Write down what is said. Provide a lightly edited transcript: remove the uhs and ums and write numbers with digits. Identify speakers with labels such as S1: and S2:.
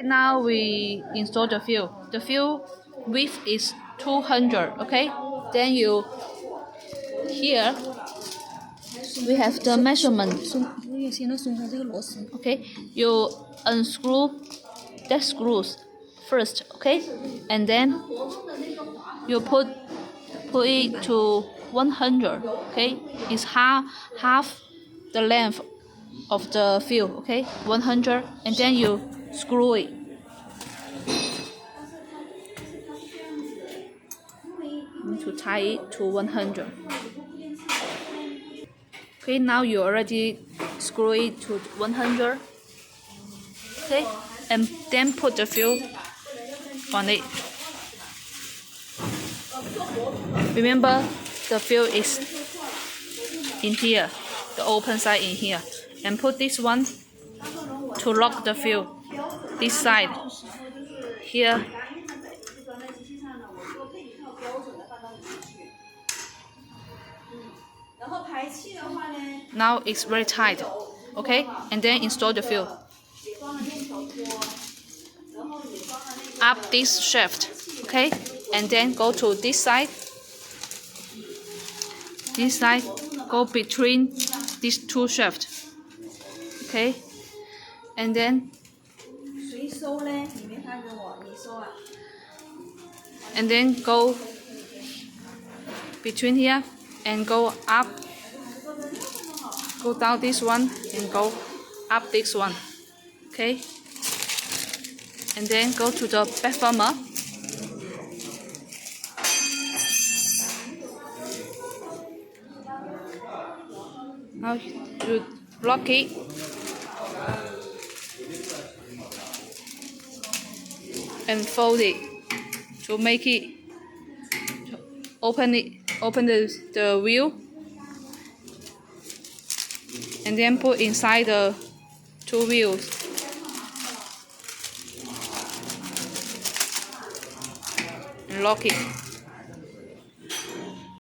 S1: Now we install the field. The field width is 200. Okay. Then you here we have the measurement. Okay. You unscrew the screws first. Okay. And then you put it to 100. Okay. It's half the length of the field. Okay. 100. And then you screw it. To tie it to 100. Okay, now you already screw it to 100. Okay, and then put the field on it. Remember, the field is in here, the open side in here, and put this one to lock the field. This side here. Now it's very tight. Okay, and then install the field. Up this shaft. Okay, and then go to this side. This side, go between these two shafts. Okay, and then go between here and go up. Go down this one and go up this one. Okay, and then go to the back farmer. Now you lock it. And fold it to make it. Open the wheel. And then put inside the two wheels. And lock it.